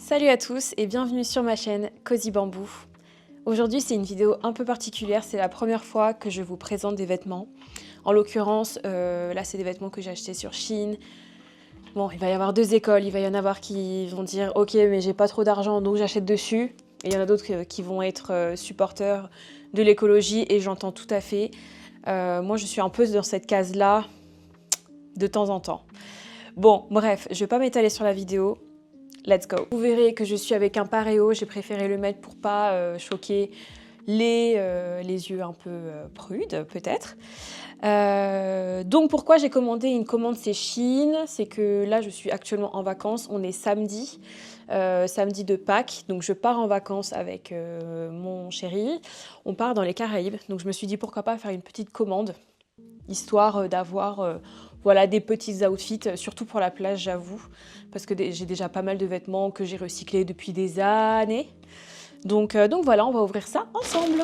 Salut à tous et bienvenue sur ma chaîne Cozy Bamboo. Aujourd'hui c'est une vidéo un peu particulière, c'est la première fois que je vous présente des vêtements. En l'occurrence, là c'est des vêtements que j'ai achetés sur Shein. Bon, il va y avoir deux écoles, il va y en avoir qui vont dire ok mais j'ai pas trop d'argent donc j'achète dessus. Et il y en a d'autres qui vont être supporters de l'écologie et j'entends tout à fait. Moi je suis un peu dans cette case là de temps en temps. Bon bref, je vais pas m'étaler sur la vidéo. Let's go. Vous verrez que je suis avec un paréo, j'ai préféré le mettre pour pas choquer les yeux un peu prudes peut-être. Donc pourquoi j'ai commandé une commande c'est Shein, c'est que là je suis actuellement en vacances, on est samedi, samedi de Pâques, donc je pars en vacances avec mon chéri, on part dans les Caraïbes, donc je me suis dit pourquoi pas faire une petite commande, histoire d'avoir voilà, des petits outfits, surtout pour la plage, j'avoue, parce que j'ai déjà pas mal de vêtements que j'ai recyclés depuis des années. Donc voilà, on va ouvrir ça ensemble.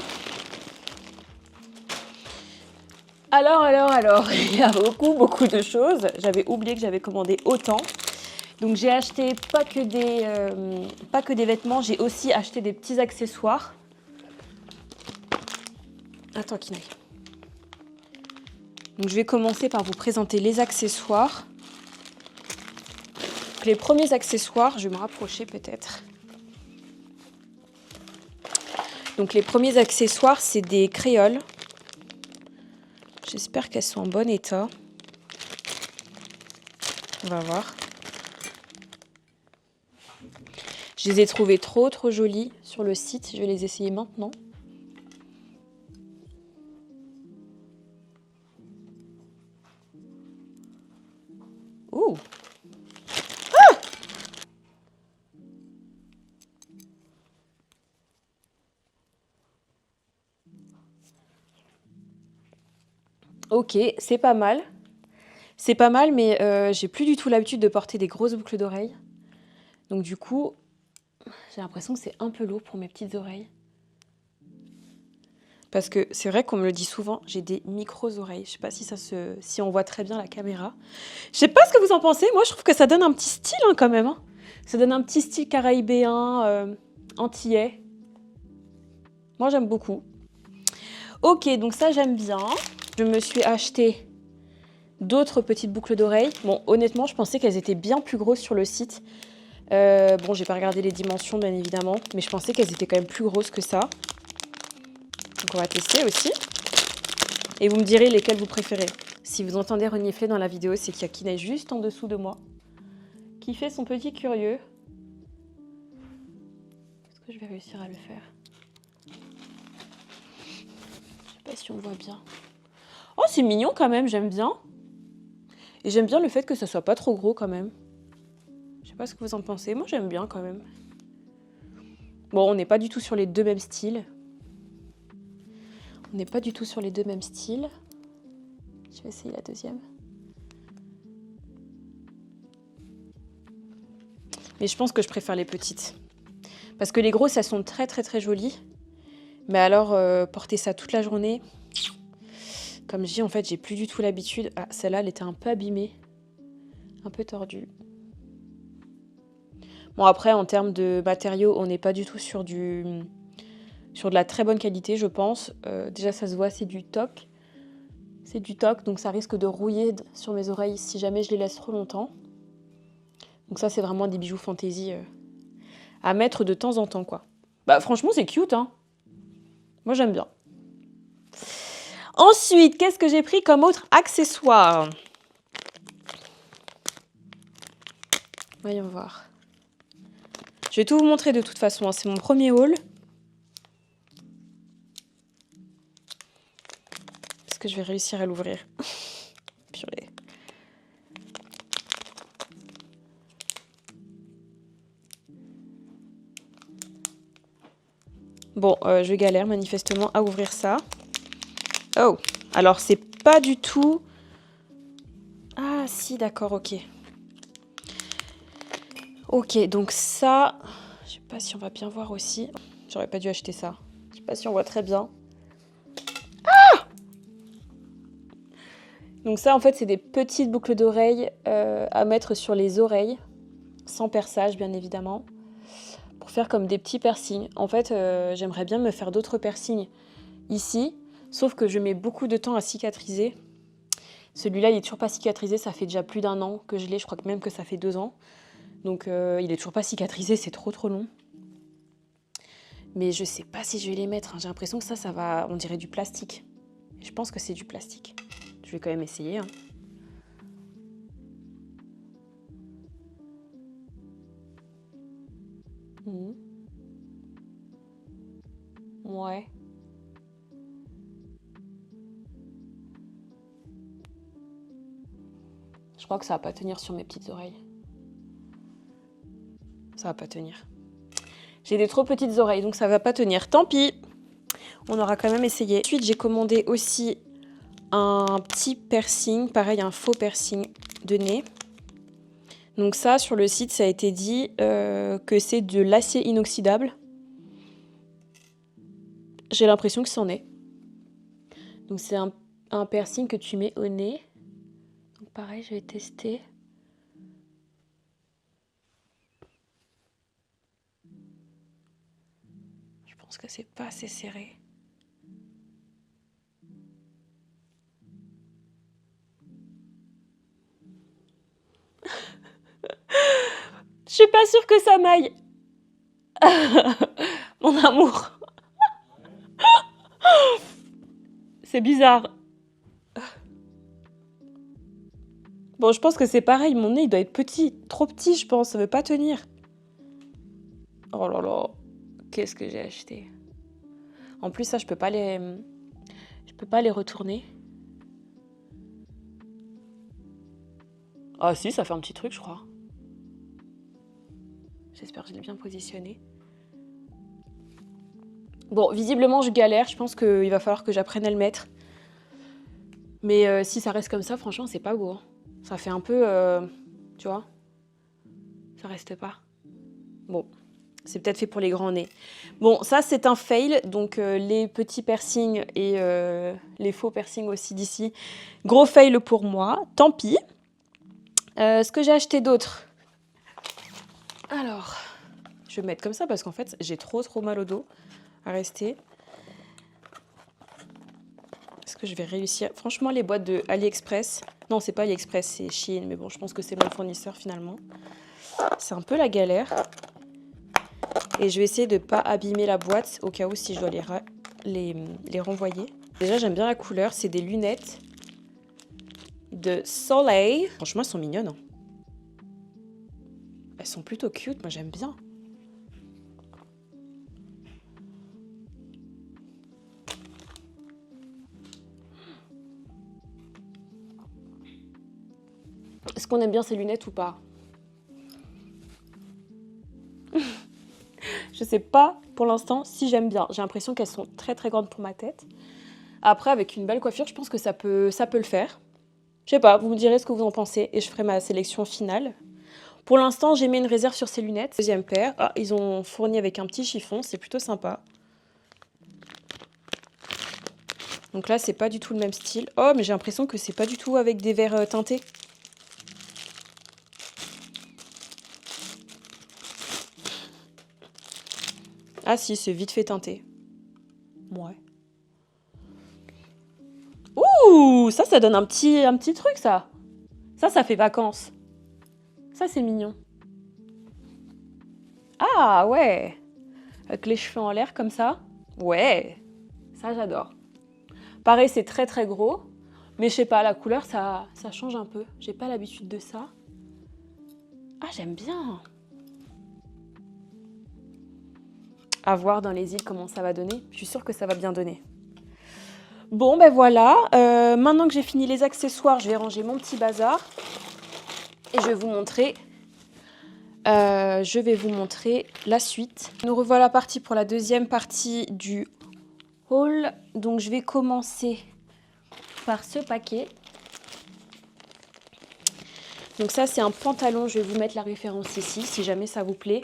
Alors, il y a beaucoup de choses. J'avais oublié que j'avais commandé autant. Donc j'ai acheté pas que des vêtements, j'ai aussi acheté des petits accessoires. Attends, Kinaï. Donc je vais commencer par vous présenter les accessoires. Donc, les premiers accessoires, je vais me rapprocher peut-être. Donc les premiers accessoires, c'est des créoles. J'espère qu'elles sont en bon état. On va voir. Je les ai trouvées trop jolies sur le site. Je vais les essayer maintenant. Ouh! Ah! Ok, c'est pas mal. C'est pas mal, mais j'ai plus du tout l'habitude de porter des grosses boucles d'oreilles. Donc du coup, j'ai l'impression que c'est un peu lourd pour mes petites oreilles. Parce que c'est vrai qu'on me le dit souvent, j'ai des micros-oreilles. Je sais pas si on voit très bien la caméra. Je sais pas ce que vous en pensez. Moi, je trouve que ça donne un petit style hein, quand même. Hein. Ça donne un petit style caraïbéen, antillais. Moi, j'aime beaucoup. Ok, donc ça, j'aime bien. Je me suis acheté d'autres petites boucles d'oreilles. Bon, honnêtement, je pensais qu'elles étaient bien plus grosses sur le site. Bon, j'ai pas regardé les dimensions, bien évidemment. Mais je pensais qu'elles étaient quand même plus grosses que ça. Donc on va tester aussi. Et vous me direz lesquelles vous préférez. Si vous entendez renifler dans la vidéo, c'est qu'il y a Kinaï juste en dessous de moi, qui fait son petit curieux. Est-ce que je vais réussir à le faire? Je sais pas si on le voit bien. Oh, c'est mignon quand même, j'aime bien. Et j'aime bien le fait que ça soit pas trop gros quand même. Je sais pas ce que vous en pensez, moi j'aime bien quand même. Bon, on n'est pas du tout sur les deux mêmes styles. On n'est pas du tout sur les deux mêmes styles. Je vais essayer la deuxième. Mais je pense que je préfère les petites. Parce que les grosses, elles sont très jolies. Mais alors, porter ça toute la journée, comme je dis, en fait, j'ai plus du tout l'habitude. Ah, celle-là, elle était un peu abîmée. Un peu tordue. Bon, après, en termes de matériaux, on n'est pas du tout sur de la très bonne qualité, je pense. Déjà, ça se voit, c'est du toc. C'est du toc, donc ça risque de rouiller sur mes oreilles si jamais je les laisse trop longtemps. Donc ça, c'est vraiment des bijoux fantaisie à mettre de temps en temps, quoi. Bah, franchement, c'est cute, hein. Moi, j'aime bien. Ensuite, qu'est-ce que j'ai pris comme autre accessoire? Voyons voir. Je vais tout vous montrer de toute façon, hein. C'est mon premier haul. Est-ce que je vais réussir à l'ouvrir? Purée. Bon, je galère manifestement à ouvrir ça. Oh, alors c'est pas du tout... Ah si, d'accord, ok. Ok, donc ça... Je sais pas si on va bien voir aussi. J'aurais pas dû acheter ça. Je sais pas si on voit très bien. Ah! Donc ça, en fait, c'est des petites boucles d'oreilles à mettre sur les oreilles. Sans perçage, bien évidemment. pour faire comme des petits piercings. En fait, j'aimerais bien me faire d'autres piercings ici, sauf que je mets beaucoup de temps à cicatriser. Celui-là, il est toujours pas cicatrisé, ça fait déjà plus d'1 an que je l'ai, je crois que même que ça fait 2 ans. Donc il est toujours pas cicatrisé, c'est trop long. Mais je sais pas si je vais les mettre, hein. J'ai l'impression que ça va, on dirait du plastique. Je pense que c'est du plastique. Je vais quand même essayer, hein. Mmh. Ouais. Je crois que ça va pas tenir sur mes petites oreilles. Ça va pas tenir. J'ai des trop petites oreilles, donc ça va pas tenir. Tant pis. On aura quand même essayé. Ensuite, j'ai commandé aussi un petit piercing, pareil, un faux piercing de nez. Donc ça, sur le site, ça a été dit que c'est de l'acier inoxydable. J'ai l'impression que c'en est. Donc c'est un piercing que tu mets au nez. Donc pareil, je vais tester. Je pense que c'est pas assez serré. Je suis pas sûre que ça m'aille. Mon amour. C'est bizarre. Bon, je pense que c'est pareil. Mon nez, il doit être petit. Trop petit, je pense. Ça veut pas tenir. Oh là là. Qu'est-ce que j'ai acheté? En plus, ça, je peux pas les retourner. Ah si, ça fait un petit truc, je crois. J'espère que je l'ai bien positionné. Bon, visiblement, je galère. Je pense qu'il va falloir que j'apprenne à le mettre. Mais si ça reste comme ça, franchement, c'est pas beau, hein. Ça fait un peu... tu vois? Ça reste pas. Bon, c'est peut-être fait pour les grands nez. Bon, ça, c'est un fail. Donc, les petits piercings et les faux piercings aussi d'ici. Gros fail pour moi. Tant pis. Ce que j'ai acheté d'autre. Alors, je vais me mettre comme ça parce qu'en fait, j'ai trop mal au dos à rester. Est-ce que je vais réussir? Franchement, les boîtes de AliExpress... Non, c'est pas AliExpress, c'est Shein. Mais bon, je pense que c'est mon fournisseur finalement. C'est un peu la galère. Et je vais essayer de ne pas abîmer la boîte au cas où si je dois les renvoyer. Déjà, j'aime bien la couleur. C'est des lunettes de soleil. Franchement, elles sont mignonnes, hein. Elles sont plutôt cute. Moi, j'aime bien. Est-ce qu'on aime bien ces lunettes ou pas? Je sais pas pour l'instant si j'aime bien. J'ai l'impression qu'elles sont très grandes pour ma tête. Après, avec une belle coiffure, je pense que ça peut le faire. Je sais pas, vous me direz ce que vous en pensez et je ferai ma sélection finale. Pour l'instant, j'ai mis une réserve sur ces lunettes. Deuxième paire. Ah, ils ont fourni avec un petit chiffon, c'est plutôt sympa. Donc là, c'est pas du tout le même style. Oh, mais j'ai l'impression que c'est pas du tout avec des verres teintés. Ah si, c'est vite fait teinté. Ouais. Ouh, ça donne un petit truc, ça. Ça fait vacances. Ça, c'est mignon. Ah, ouais. Avec les cheveux en l'air comme ça. Ouais. Ça, j'adore. Pareil, c'est très gros. Mais je sais pas, la couleur, ça change un peu. J'ai pas l'habitude de ça. Ah, j'aime bien. À voir dans les îles comment ça va donner. Je suis sûre que ça va bien donner. Bon, ben voilà. Maintenant que j'ai fini les accessoires, je vais ranger mon petit bazar. Et je vais vous montrer... la suite. Nous revoilà partis pour la deuxième partie du haul. Donc je vais commencer par ce paquet. Donc ça, c'est un pantalon. Je vais vous mettre la référence ici, si jamais ça vous plaît.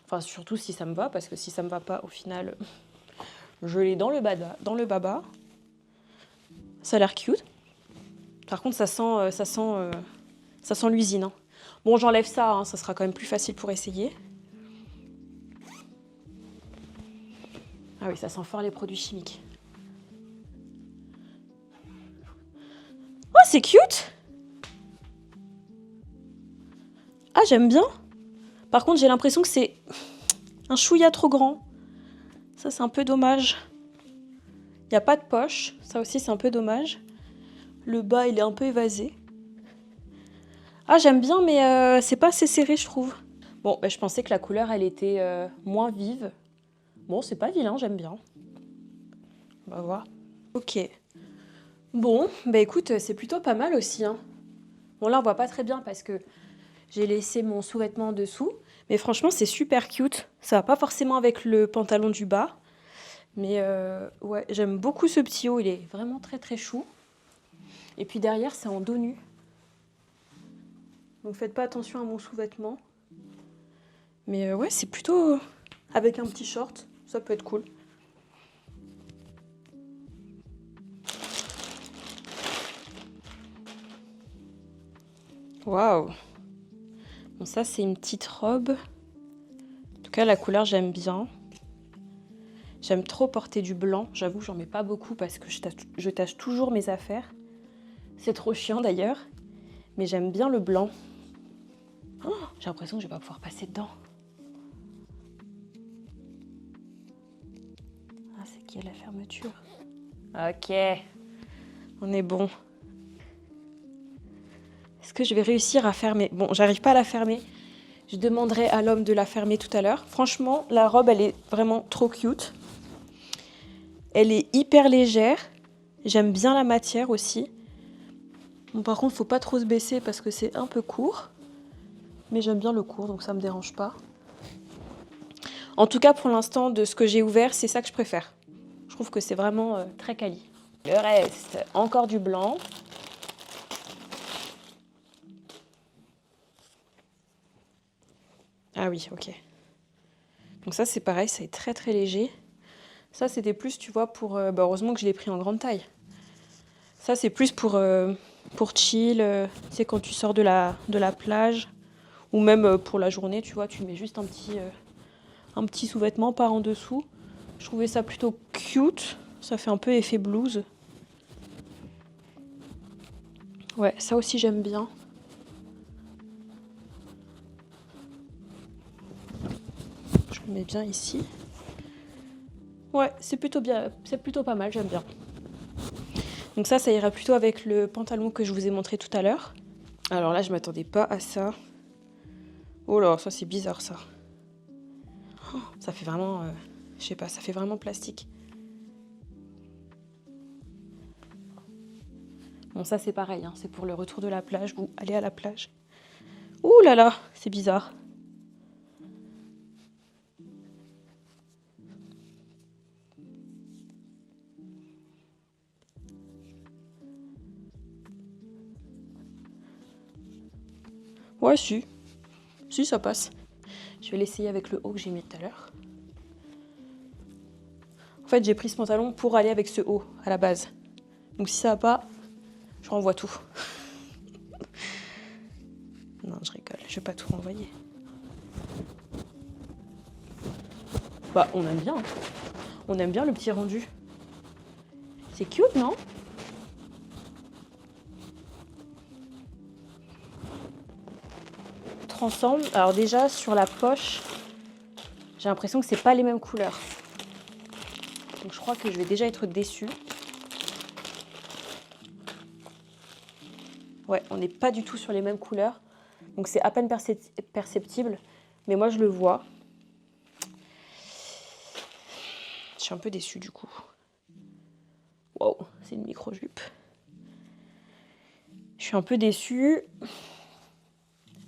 Enfin, surtout si ça me va, parce que si ça me va pas, au final, je l'ai dans le baba. Ça a l'air cute. Par contre, ça sent l'usine, hein. Bon, j'enlève ça, hein, ça sera quand même plus facile pour essayer. Ah oui, ça sent fort les produits chimiques. Oh, c'est cute! Ah, j'aime bien. Par contre, j'ai l'impression que c'est un chouïa trop grand. Ça, c'est un peu dommage. Il n'y a pas de poche. Ça aussi, c'est un peu dommage. Le bas, il est un peu évasé. Ah, j'aime bien, mais c'est pas assez serré, je trouve. Bon, bah, je pensais que la couleur, elle était moins vive. Bon, c'est pas vilain, j'aime bien. On va voir. Ok. Bon, bah écoute, c'est plutôt pas mal aussi, hein. Bon, là, on voit pas très bien parce que j'ai laissé mon sous-vêtement dessous. Mais franchement, c'est super cute. Ça va pas forcément avec le pantalon du bas. Mais ouais, j'aime beaucoup ce petit haut. Il est vraiment très très chou. Et puis derrière, c'est en dos nu. Donc faites pas attention à mon sous-vêtement. Mais ouais, c'est plutôt avec un petit short. Ça peut être cool. Waouh! Bon, ça, c'est une petite robe. En tout cas, la couleur, j'aime bien. J'aime trop porter du blanc. J'avoue, j'en mets pas beaucoup parce que je tâche toujours mes affaires. C'est trop chiant d'ailleurs. Mais j'aime bien le blanc. Oh, j'ai l'impression que je vais pas pouvoir passer dedans. Ah, c'est qui a la fermeture? Ok. On est bon. Est-ce que je vais réussir à fermer? Bon, j'arrive pas à la fermer. Je demanderai à l'homme de la fermer tout à l'heure. Franchement, la robe, elle est vraiment trop cute. Elle est hyper légère. J'aime bien la matière aussi. Bon, par contre, faut pas trop se baisser parce que c'est un peu court. Mais j'aime bien le court, donc ça me dérange pas. En tout cas, pour l'instant, de ce que j'ai ouvert, c'est ça que je préfère. Je trouve que c'est vraiment très quali. Le reste, encore du blanc. Ah oui, ok. Donc ça, c'est pareil, c'est très très léger. Ça, c'était plus, tu vois, pour... bah, heureusement que je l'ai pris en grande taille. Ça, c'est plus pour chill, tu sais, quand tu sors de la plage. Ou même pour la journée, tu vois, tu mets juste un petit sous-vêtement par en dessous. Je trouvais ça plutôt cute. Ça fait un peu effet blouse. Ouais, ça aussi, j'aime bien. Je le mets bien ici. Ouais, c'est plutôt bien, c'est plutôt pas mal, j'aime bien. Donc ça ira plutôt avec le pantalon que je vous ai montré tout à l'heure. Alors là, je m'attendais pas à ça. Oh là, ça c'est bizarre ça. Oh, ça fait vraiment, je sais pas, ça fait vraiment plastique. Bon, ça c'est pareil, hein, c'est pour le retour de la plage ou aller à la plage. Ouh là là, c'est bizarre. Ouais, si. Si, ça passe. Je vais l'essayer avec le haut que j'ai mis tout à l'heure. En fait, j'ai pris ce pantalon pour aller avec ce haut à la base. Donc si ça va pas, je renvoie tout. Non, je rigole, je vais pas tout renvoyer. Bah, on aime bien. On aime bien le petit rendu. C'est cute, non? Ensemble. Alors déjà, sur la poche, j'ai l'impression que c'est pas les mêmes couleurs. Donc je crois que je vais déjà être déçue. Ouais, on n'est pas du tout sur les mêmes couleurs. Donc c'est à peine perceptible. Mais moi, je le vois. Je suis un peu déçue du coup. Wow, c'est une micro-jupe. Je suis un peu déçue.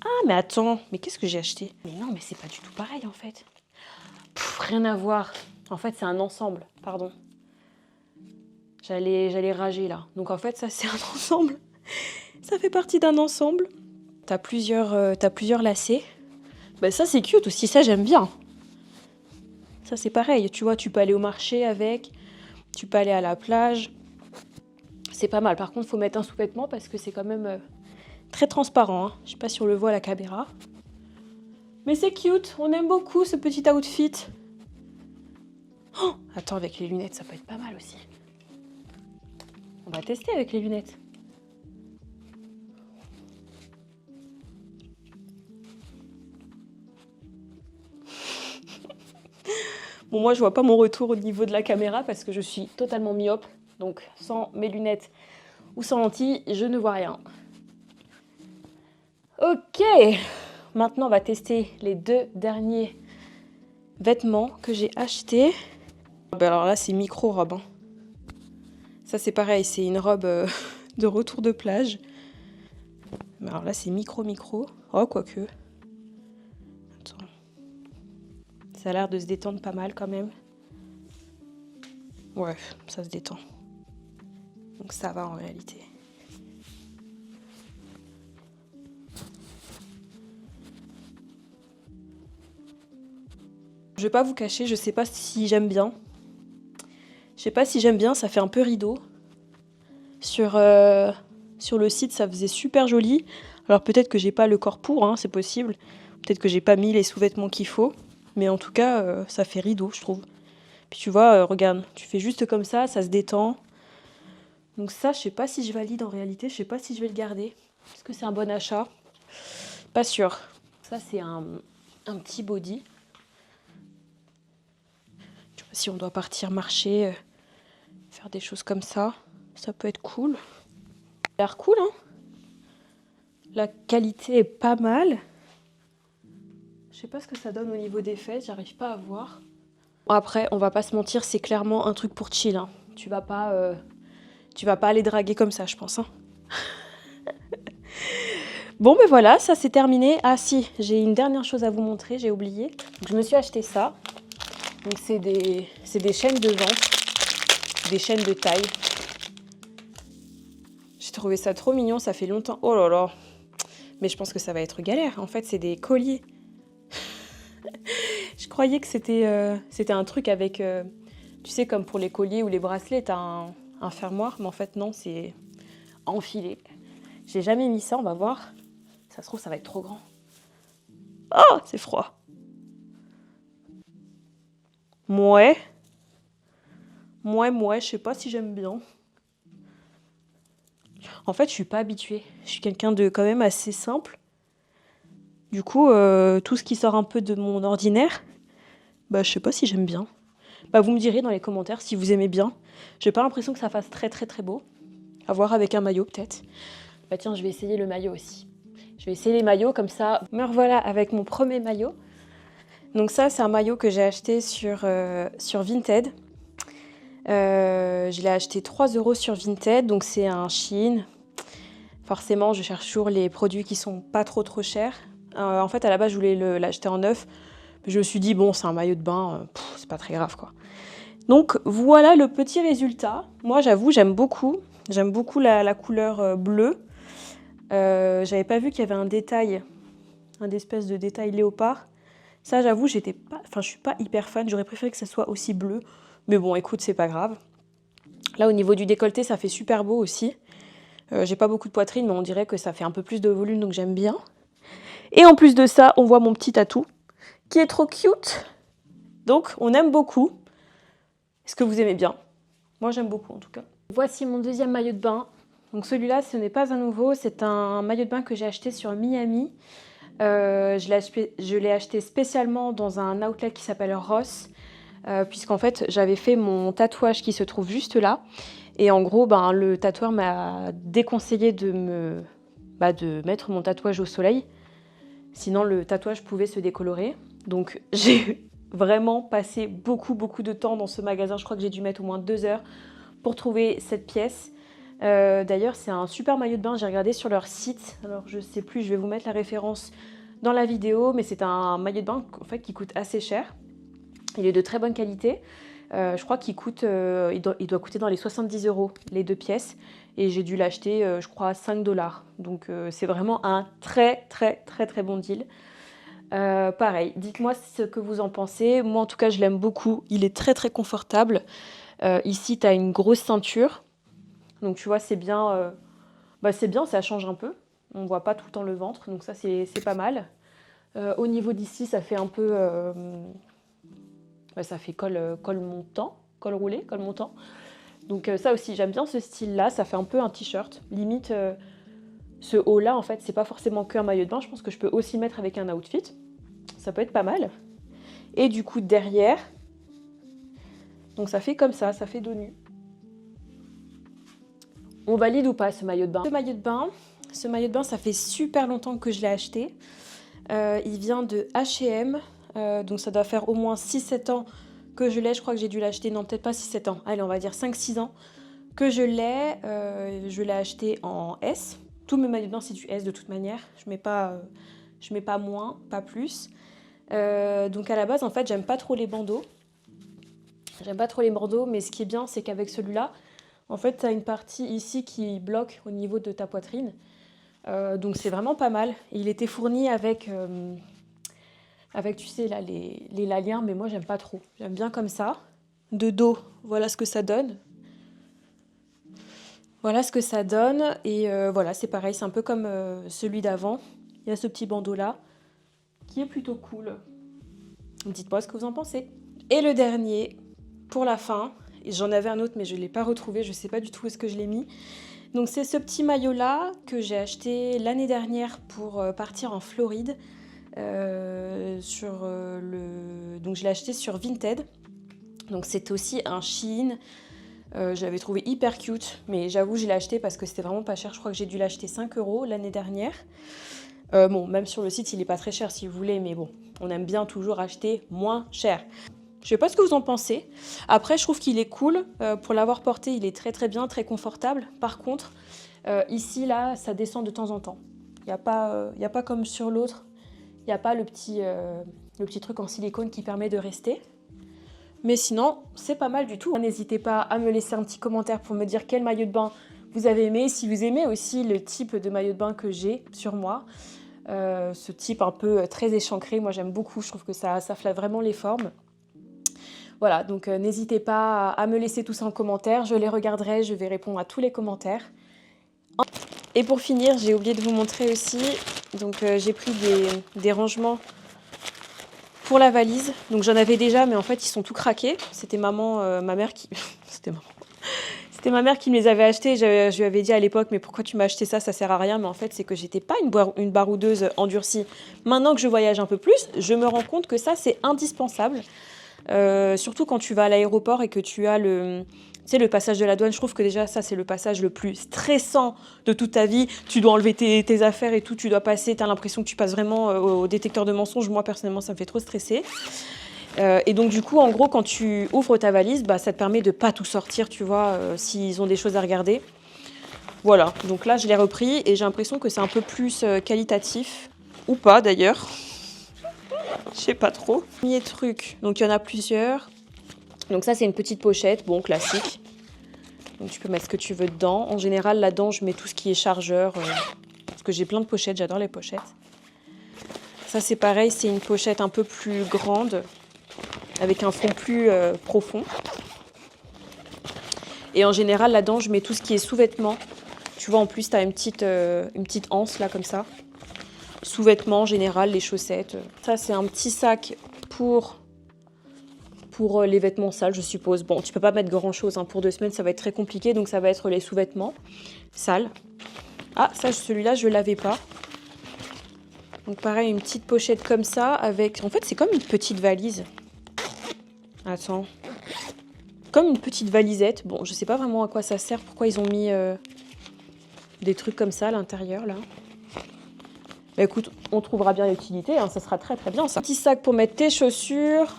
Ah, mais attends, mais qu'est-ce que j'ai acheté? Mais non, mais c'est pas du tout pareil en fait. Pff, rien à voir. En fait, c'est un ensemble, pardon. J'allais rager là. Donc en fait, ça c'est un ensemble. Ça fait partie d'un ensemble. T'as plusieurs lacets. Bah ça c'est cute aussi, ça j'aime bien. Ça c'est pareil, tu vois, tu peux aller au marché avec, tu peux aller à la plage. C'est pas mal. Par contre, faut mettre un sous-vêtement parce que c'est quand même très transparent. Hein. Je sais pas si on le voit à la caméra. Mais c'est cute, on aime beaucoup ce petit outfit. Oh, attends, avec les lunettes, ça peut être pas mal aussi. On va tester avec les lunettes. Bon, moi, je vois pas mon retour au niveau de la caméra parce que je suis totalement myope. Donc, sans mes lunettes ou sans lentilles, je ne vois rien. Ok, maintenant, on va tester les 2 derniers vêtements que j'ai achetés. Ben alors là, c'est micro-robe. Hein. Ça, c'est pareil, c'est une robe de retour de plage. Mais alors là, c'est micro. Oh, quoique. Attends. Ça a l'air de se détendre pas mal quand même. Ouais, ça se détend. Donc ça va en réalité. Je vais pas vous cacher, je sais pas si j'aime bien. Je sais pas si j'aime bien, ça fait un peu rideau. Sur le site, ça faisait super joli. Alors peut-être que j'ai pas le corps pour, hein, c'est possible. Peut-être que j'ai pas mis les sous-vêtements qu'il faut. Mais en tout cas, ça fait rideau, je trouve. Puis tu vois, regarde, tu fais juste comme ça se détend. Donc ça, je sais pas si je valide en réalité, je sais pas si je vais le garder. Est-ce que c'est un bon achat? Pas sûr. Ça, c'est un petit body. Tu vois, si on doit partir marcher, faire des choses comme ça peut être cool. Ça a l'air cool, hein? La qualité est pas mal. Je sais pas ce que ça donne au niveau des fesses, j'arrive pas à voir. Après, on va pas se mentir, c'est clairement un truc pour chill. Hein. Tu vas pas aller draguer comme ça, je pense. Hein. Bon, ben voilà, ça c'est terminé. Ah si, j'ai une dernière chose à vous montrer, j'ai oublié. Donc, je me suis acheté ça. Donc c'est des chaînes de vente, des chaînes de taille. J'ai trouvé ça trop mignon, ça fait longtemps. Oh là là. Mais je pense que ça va être galère. En fait, c'est des colliers. Je croyais que c'était un truc avec, tu sais, comme pour les colliers ou les bracelets, t'as un fermoir. Mais en fait, non, c'est enfilé. J'ai jamais mis ça, on va voir. Ça se trouve, ça va être trop grand. Oh, c'est froid. Mouais. Je sais pas si j'aime bien. En fait, je suis pas habituée. Je suis quelqu'un de quand même assez simple. Du coup, tout ce qui sort un peu de mon ordinaire, bah je sais pas si j'aime bien. Bah vous me direz dans les commentaires si vous aimez bien. J'ai pas l'impression que ça fasse très très très beau. À voir avec un maillot peut-être. Bah tiens, je vais essayer le maillot aussi. Je vais essayer les maillots comme ça. Me revoilà avec mon premier maillot. Donc ça, c'est un maillot que j'ai acheté sur Vinted. Je l'ai acheté 3 € sur Vinted, donc c'est un Shein. Forcément, je cherche toujours les produits qui sont pas trop chers. En fait, à la base, je voulais l'acheter en neuf. Mais je me suis dit, bon, c'est un maillot de bain, c'est pas très grave, quoi. Donc, voilà le petit résultat. Moi, j'avoue, j'aime beaucoup. J'aime beaucoup la couleur bleue. J'avais pas vu qu'il y avait un détail, un espèce de détail léopard. Ça, j'avoue, je suis pas hyper fan. J'aurais préféré que ça soit aussi bleu. Mais bon, écoute, c'est pas grave. Là, au niveau du décolleté, ça fait super beau aussi. J'ai pas beaucoup de poitrine, mais on dirait que ça fait un peu plus de volume, donc j'aime bien. Et en plus de ça, on voit mon petit tatou, qui est trop cute. Donc, on aime beaucoup. Est-ce que vous aimez bien? Moi, j'aime beaucoup, en tout cas. Voici mon deuxième maillot de bain. Donc celui-là, ce n'est pas un nouveau, c'est un maillot de bain que j'ai acheté sur Miami. Je l'ai acheté spécialement dans un outlet qui s'appelle Ross, puisqu'en fait, j'avais fait mon tatouage qui se trouve juste là. Et en gros, le tatoueur m'a déconseillé de mettre mon tatouage au soleil. Sinon, le tatouage pouvait se décolorer. Donc, j'ai vraiment passé beaucoup de temps dans ce magasin. Je crois que j'ai dû mettre au moins 2 heures pour trouver cette pièce. D'ailleurs, c'est un super maillot de bain. J'ai regardé sur leur site. Alors, je sais plus, je vais vous mettre la référence dans la vidéo. Mais c'est un maillot de bain en fait, qui coûte assez cher. Il est de très bonne qualité. Je crois qu'il doit coûter dans les 70 € les 2 pièces. Et j'ai dû l'acheter, je crois, à 5 $. Donc c'est vraiment un très bon deal. Pareil, dites-moi ce que vous en pensez. Moi, en tout cas, je l'aime beaucoup. Il est très confortable. Ici, tu as une grosse ceinture. Donc tu vois, c'est bien, ça change un peu. On ne voit pas tout le temps le ventre. Donc ça, c'est pas mal. Au niveau d'ici, ça fait un peu... Ouais, ça fait col montant, col roulé, col montant. Donc ça aussi, j'aime bien ce style-là. Ça fait un peu un t-shirt. Limite, ce haut-là, en fait, c'est pas forcément qu'un maillot de bain. Je pense que je peux aussi le mettre avec un outfit. Ça peut être pas mal. Et du coup, derrière, donc ça fait comme ça fait dos nu. On valide ou pas ce maillot de bain? Ce maillot de bain, ça fait super longtemps que je l'ai acheté. Il vient de H&M, donc ça doit faire au moins 6-7 ans que je l'ai. Je crois que j'ai dû l'acheter, non peut-être pas 6-7 ans, allez on va dire 5-6 ans que je l'ai. Je l'ai acheté en S. Tous mes maillots de bain c'est du S de toute manière. Je mets pas moins, pas plus. Donc à la base en fait j'aime pas trop les bandeaux. Mais ce qui est bien c'est qu'avec celui-là, en fait tu as une partie ici qui bloque au niveau de ta poitrine. Donc c'est vraiment pas mal. Il était fourni avec tu sais là les laliens, mais moi j'aime pas trop. J'aime bien comme ça. De dos, voilà ce que ça donne. Et voilà, c'est pareil, c'est un peu comme celui d'avant. Il y a ce petit bandeau là qui est plutôt cool. Dites-moi ce que vous en pensez. Et le dernier pour la fin, j'en avais un autre mais je ne l'ai pas retrouvé, je sais pas du tout où est-ce que je l'ai mis. Donc c'est ce petit maillot là que j'ai acheté l'année dernière pour partir en Floride. Donc je l'ai acheté sur Vinted. Donc c'est aussi un Shein. J'avais trouvé hyper cute, mais j'avoue je l'ai acheté parce que c'était vraiment pas cher. Je crois que j'ai dû l'acheter 5 € l'année dernière. Bon, même sur le site il est pas très cher si vous voulez, mais bon, on aime bien toujours acheter moins cher. Je sais pas ce que vous en pensez. Après, je trouve qu'il est cool. Pour l'avoir porté, il est très très bien, très confortable. Par contre, ici, là, ça descend de temps en temps. Il n'y a pas comme sur l'autre. Il n'y a pas le petit truc en silicone qui permet de rester. Mais sinon, c'est pas mal du tout. N'hésitez pas à me laisser un petit commentaire pour me dire quel maillot de bain vous avez aimé. Si vous aimez aussi le type de maillot de bain que j'ai sur moi. Ce type un peu très échancré, moi j'aime beaucoup. Je trouve que ça flatte vraiment les formes. Voilà, donc n'hésitez pas à me laisser tout ça en commentaire. Je les regarderai, je vais répondre à tous les commentaires. Et pour finir, j'ai oublié de vous montrer aussi. Donc j'ai pris des rangements pour la valise. Donc j'en avais déjà, mais en fait ils sont tout craqués. C'était ma mère qui... C'était ma mère qui me les avait achetés. Je lui avais dit à l'époque, mais pourquoi tu m'as acheté ça? Ça sert à rien. Mais en fait, c'est que j'étais pas une baroudeuse endurcie. Maintenant que je voyage un peu plus, je me rends compte que ça, c'est indispensable. Surtout quand tu vas à l'aéroport et que tu as le passage de la douane. Je trouve que déjà ça c'est le passage le plus stressant de toute ta vie. Tu dois enlever tes affaires et tout, tu dois passer, tu as l'impression que tu passes vraiment au détecteur de mensonges. Moi personnellement ça me fait trop stresser. Et donc du coup en gros quand tu ouvres ta valise, bah, ça te permet de pas tout sortir, tu vois, s'ils ont des choses à regarder. Voilà, donc là je l'ai repris et j'ai l'impression que c'est un peu plus qualitatif, ou pas d'ailleurs. Je sais pas trop. Premier truc, donc il y en a plusieurs. Donc ça c'est une petite pochette, bon classique. Donc tu peux mettre ce que tu veux dedans. En général là-dedans je mets tout ce qui est chargeur. Parce que j'ai plein de pochettes, j'adore les pochettes. Ça c'est pareil, c'est une pochette un peu plus grande. Avec un fond plus profond. Et en général là-dedans je mets tout ce qui est sous-vêtements. Tu vois en plus tu as une petite anse là comme ça. Sous-vêtements en général, les chaussettes. Ça, c'est un petit sac pour les vêtements sales, je suppose. Bon, tu peux pas mettre grand-chose. Hein. Pour 2 semaines, ça va être très compliqué. Donc, ça va être les sous-vêtements sales. Ah, ça, celui-là, je l'avais pas. Donc, pareil, une petite pochette comme ça. Avec... En fait, c'est comme une petite valise. Attends. Comme une petite valisette. Bon, je sais pas vraiment à quoi ça sert. Pourquoi ils ont mis des trucs comme ça à l'intérieur, là. Bah écoute, on trouvera bien l'utilité, hein, ça sera très très bien ça. Petit sac pour mettre tes chaussures.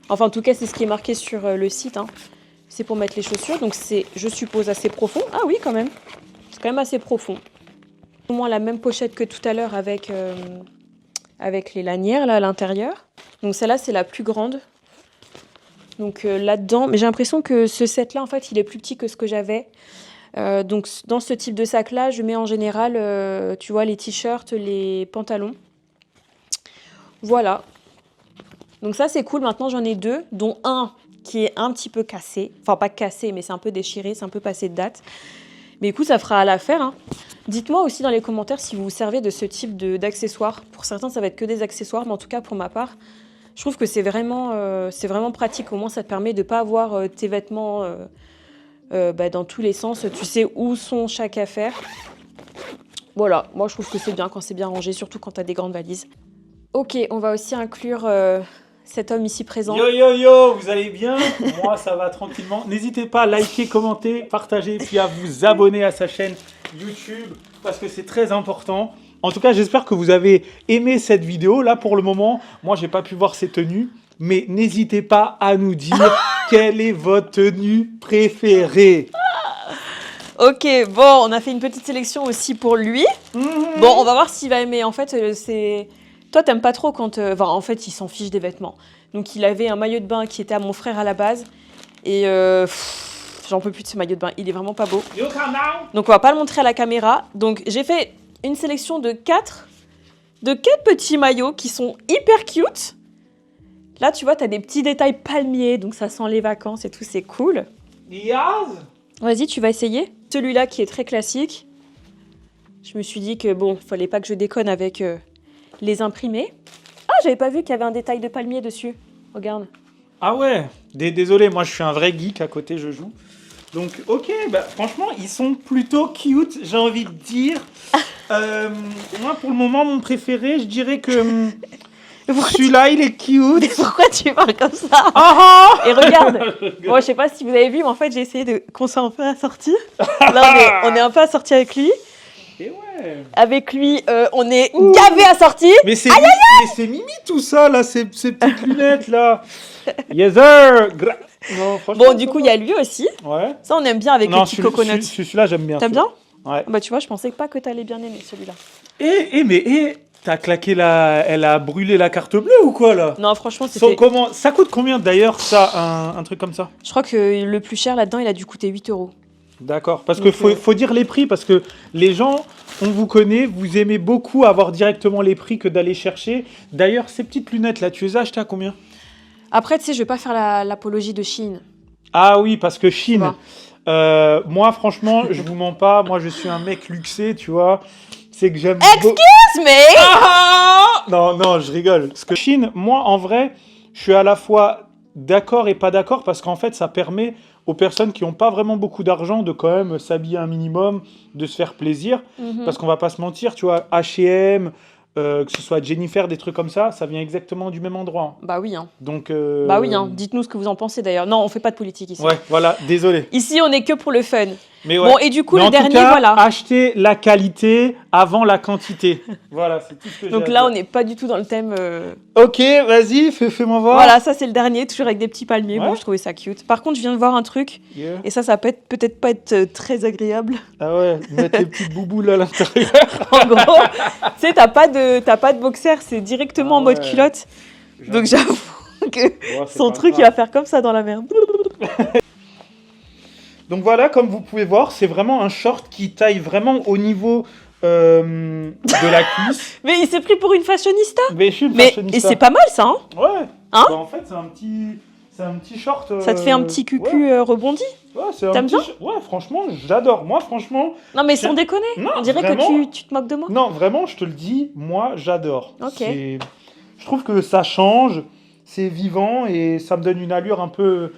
Enfin en tout cas c'est ce qui est marqué sur le site. Hein. C'est pour mettre les chaussures, donc c'est je suppose assez profond. Ah oui quand même, c'est quand même assez profond. Au moins la même pochette que tout à l'heure avec les lanières là à l'intérieur. Donc celle-là c'est la plus grande. Donc là-dedans, mais j'ai l'impression que ce set là en fait il est plus petit que ce que j'avais. Donc dans ce type de sac là je mets en général tu vois les t-shirts, les pantalons, voilà, donc ça c'est cool. Maintenant j'en ai 2 dont un qui est un petit peu cassé, enfin pas cassé mais c'est un peu déchiré, c'est un peu passé de date, mais écoute ça fera à l'affaire hein. Dites-moi aussi dans les commentaires si vous vous servez de ce type d'accessoires. Pour certains ça va être que des accessoires, mais en tout cas pour ma part Je trouve que c'est vraiment pratique. Au moins, ça te permet de ne pas avoir tes vêtements dans tous les sens. Tu sais où sont chaque affaire. Voilà, moi je trouve que c'est bien quand c'est bien rangé, surtout quand tu as des grandes valises. Ok, on va aussi inclure cet homme ici présent. Yo yo yo, vous allez bien? Moi ça va tranquillement. N'hésitez pas à liker, commenter, partager, puis à vous abonner à sa chaîne YouTube parce que c'est très important. En tout cas, j'espère que vous avez aimé cette vidéo. Là, pour le moment, moi, j'ai pas pu voir ses tenues. Mais n'hésitez pas à nous dire quelle est votre tenue préférée. Ok, bon, on a fait une petite sélection aussi pour lui. Bon, on va voir s'il va aimer. En fait, c'est... Toi, t'aimes pas trop quand... en fait, il s'en fiche des vêtements. Donc, il avait un maillot de bain qui était à mon frère à la base. Et j'en peux plus de ce maillot de bain. Il est vraiment pas beau. Donc, on va pas le montrer à la caméra. Donc, j'ai fait une sélection de 4 petits maillots qui sont hyper cute. Là, tu vois, t'as des petits détails palmiers. Donc, ça sent les vacances et tout. C'est cool. Yes. Vas-y, tu vas essayer. Celui-là qui est très classique. Je me suis dit que bon, il fallait pas que je déconne avec les imprimés. Ah, j'avais pas vu qu'il y avait un détail de palmier dessus. Regarde. Ah ouais, désolé, moi je suis un vrai geek, à côté je joue. Donc ok, bah, franchement ils sont plutôt cute, j'ai envie de dire. Moi pour le moment mon préféré, je dirais que celui-là il est cute. Mais pourquoi tu parles comme ça? Et regarde. Bon, je sais pas si vous avez vu, mais en fait j'ai essayé qu'on soit un peu assortis. Là on est un peu assortis avec lui. Et ouais. Avec lui, on est gavé assortis. Mais c'est Mimi tout ça là, ces petites lunettes là. Yes sir. Non, bon, du coup il y a lui aussi. Ouais. Ça on aime bien avec les petits coconuts. Celui-là j'aime bien. T'aimes bien? Ouais. Bah tu vois, je pensais pas que t'allais bien aimer celui-là. T'as claqué elle a brûlé la carte bleue ou quoi là? Non, franchement c'était... Ça coûte combien d'ailleurs ça, un truc comme ça? Je crois que le plus cher là-dedans il a dû coûter 8 €. D'accord, parce qu'il faut dire les prix, parce que les gens, on vous connaît, vous aimez beaucoup avoir directement les prix que d'aller chercher. D'ailleurs, ces petites lunettes là, tu les as achetées à combien? Après, tu sais, je vais pas faire l'apologie de Shein. Ah oui, parce que Shein, moi franchement, je vous mens pas, moi je suis un mec luxé, tu vois. C'est que j'aime... Excuse me. Non, je rigole. Parce que Shein, moi en vrai, je suis à la fois d'accord et pas d'accord, parce qu'en fait, ça permet aux personnes qui n'ont pas vraiment beaucoup d'argent de quand même s'habiller un minimum, de se faire plaisir. Parce qu'on va pas se mentir, tu vois, H&M, que ce soit Jennifer, des trucs comme ça vient exactement du même endroit. Bah oui. Donc, bah oui, dites-nous ce que vous en pensez d'ailleurs. Non, on fait pas de politique ici. Ouais, voilà, désolé. Ici, on est que pour le fun. Mais ouais. Bon, et du coup, mais le en dernier, tout cas, voilà. Achetez la qualité avant la quantité. Voilà, c'est tout ce que j'ai. Donc là, on n'est pas du tout dans le thème... Ok, vas-y, fais-moi voir. Voilà, ça c'est le dernier, toujours avec des petits palmiers. Ouais. Bon, je trouvais ça cute. Par contre, je viens de voir un truc, et ça peut-être pas être très agréable. Ah ouais, mettre les petites bouboules à l'intérieur. En gros, tu sais, t'as pas de boxer, c'est directement en mode culotte. Donc j'avoue que son truc, il va faire comme ça dans la merde. Donc voilà, comme vous pouvez voir, c'est vraiment un short qui taille vraiment au niveau de la cuisse. Mais il s'est pris pour une fashionista. Mais je suis une fashionista. Et c'est pas mal ça, hein? Ouais. Hein? Bah, en fait, c'est un petit short. Ça te fait un petit cucu rebondi? Ouais, t'aimes bien? Ouais, franchement, j'adore. Moi, franchement... Non, mais sans déconner. Non, on dirait vraiment, que tu te moques de moi. Non, vraiment, je te le dis, moi, j'adore. Ok. Je trouve que ça change, c'est vivant et ça me donne une allure un peu...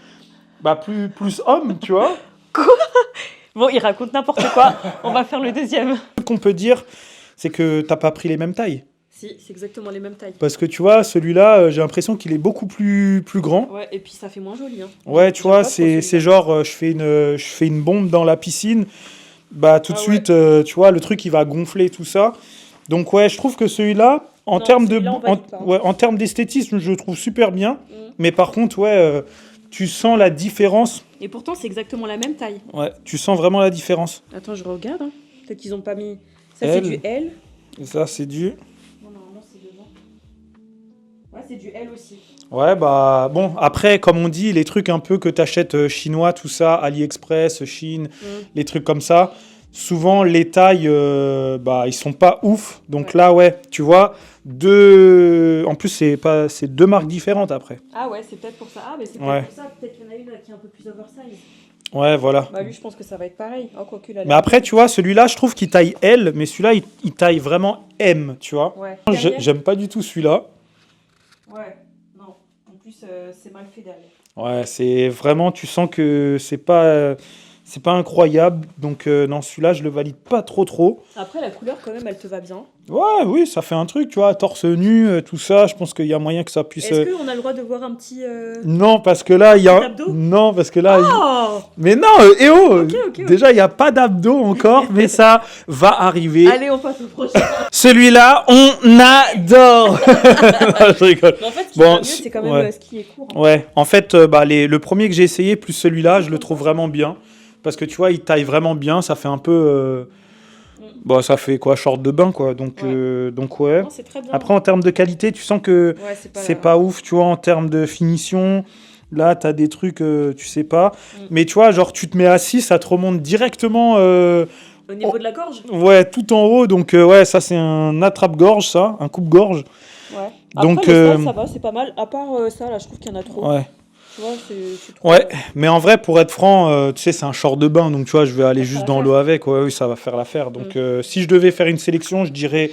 plus homme, tu vois. Quoi? Bon, il raconte n'importe quoi. On va faire le deuxième. Ce qu'on peut dire, c'est que t'as pas pris les mêmes tailles. Si, c'est exactement les mêmes tailles. Parce que tu vois, celui-là, j'ai l'impression qu'il est beaucoup plus grand. Ouais, et puis ça fait moins joli. Hein. Ouais, tu vois, c'est genre, je fais une bombe dans la piscine, tout de suite, tu vois, le truc, il va gonfler tout ça. Donc ouais, je trouve que celui-là, en termes d'esthétisme, je le trouve super bien. Mais par contre, ouais, tu sens la différence. Et pourtant, c'est exactement la même taille. Ouais, tu sens vraiment la différence. Attends, je regarde. Hein. Peut-être qu'ils ont pas mis... Ça, c'est du L. Et ça, c'est du... Non, normalement, c'est devant. Ouais, c'est du L aussi. Ouais, bon, après, comme on dit, les trucs un peu que t'achètes chinois, tout ça, AliExpress, Chine, les trucs comme ça, souvent, les tailles, ils sont pas ouf. Donc là, ouais, tu vois, en plus, c'est deux marques différentes après. Ah ouais, c'est peut-être pour ça. Ah, mais c'est peut-être pour ça. Peut-être qu'il y en a une qui est un peu plus oversize. Ouais, voilà. Bah lui, je pense que ça va être pareil. Oh, quoique, là, mais après, tu vois, celui-là, je trouve qu'il taille L, mais celui-là, il taille vraiment M, tu vois. Ouais. J'aime pas du tout celui-là. Ouais, non. plus c'est mal fait derrière. Ouais, c'est vraiment, tu sens que c'est pas incroyable. Donc, non, celui-là, je le valide pas trop. Après, la couleur, quand même, elle te va bien. Ouais, oui, ça fait un truc, tu vois, torse nu, tout ça. Je pense qu'il y a moyen que ça puisse. Est-ce qu'on a le droit de voir un petit... Non, parce que là, il y a. Petit abdos. Non, parce que là. Oh Mais non, Ok. Déjà, il n'y a pas d'abdos encore, mais ça va arriver. Allez, on passe au prochain. Celui-là, on adore. Non, je rigole. Mais en fait, ce qui Bon, va mieux, c'est quand même ouais. ce qui est court. Hein. Ouais, en fait, le premier que j'ai essayé, plus celui-là, je le trouve vraiment bien. Parce que tu vois, il taille vraiment bien, ça fait un peu. Ça fait quoi, short de bain, quoi. Donc, ouais. Non, c'est très bien. Après, en termes de qualité, tu sens que Ouais, c'est pas ouf, tu vois, en termes de finition. Là, t'as des trucs, tu sais pas. Mais tu vois, genre, tu te mets assis, ça te remonte directement. Au niveau de la gorge. Ouais, tout en haut. Donc, ouais, ça, c'est un attrape-gorge, ça, un coupe-gorge. Ouais. Après, Donc, le style, ça va, c'est pas mal. À part ça, là, je trouve qu'il y en a trop. Ouais. Tu vois, c'est trop. Ouais, mais en vrai, pour être franc, tu sais, c'est un short de bain, donc tu vois, je vais aller juste dans l'eau avec. Ouais, oui, ça va faire l'affaire. Donc, si je devais faire une sélection, je dirais,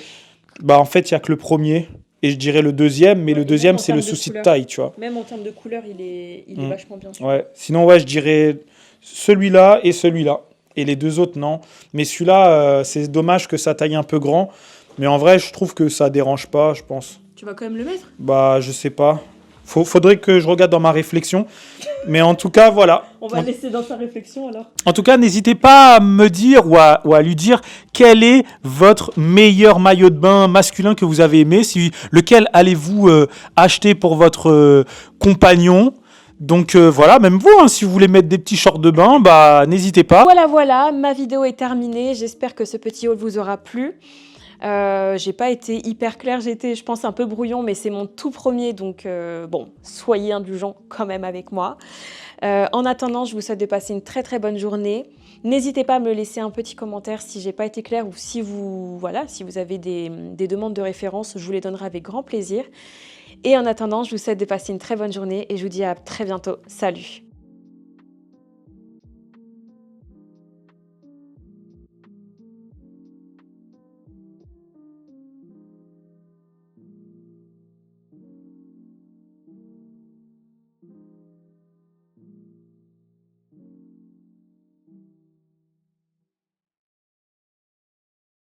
en fait, il y a que le premier, et je dirais le deuxième, mais Ouais, le et deuxième, même en c'est le termes de souci de couleur. taille, tu vois. Même en termes de couleur, il est vachement bien. Ouais. Sinon, ouais, je dirais celui-là et celui-là, et les deux autres, non. Mais celui-là, c'est dommage que ça taille un peu grand, mais en vrai, je trouve que ça dérange pas, je pense. Tu vas quand même le mettre? Je sais pas. Faudrait que je regarde dans ma réflexion. Mais en tout cas, voilà. On va le laisser dans sa réflexion alors. En tout cas, n'hésitez pas à me dire ou à lui dire quel est votre meilleur maillot de bain masculin que vous avez aimé. Lequel allez-vous acheter pour votre compagnon. Donc voilà, même vous, hein, si vous voulez mettre des petits shorts de bain, n'hésitez pas. Voilà, ma vidéo est terminée. J'espère que ce petit haul vous aura plu. J'ai pas été hyper claire, j'ai été, je pense, un peu brouillon, mais c'est mon tout premier, donc soyez indulgents quand même avec moi. En attendant, je vous souhaite de passer une très très bonne journée. N'hésitez pas à me laisser un petit commentaire si j'ai pas été claire ou si vous avez des demandes de référence, je vous les donnerai avec grand plaisir. Et en attendant, je vous souhaite de passer une très bonne journée et je vous dis à très bientôt. Salut!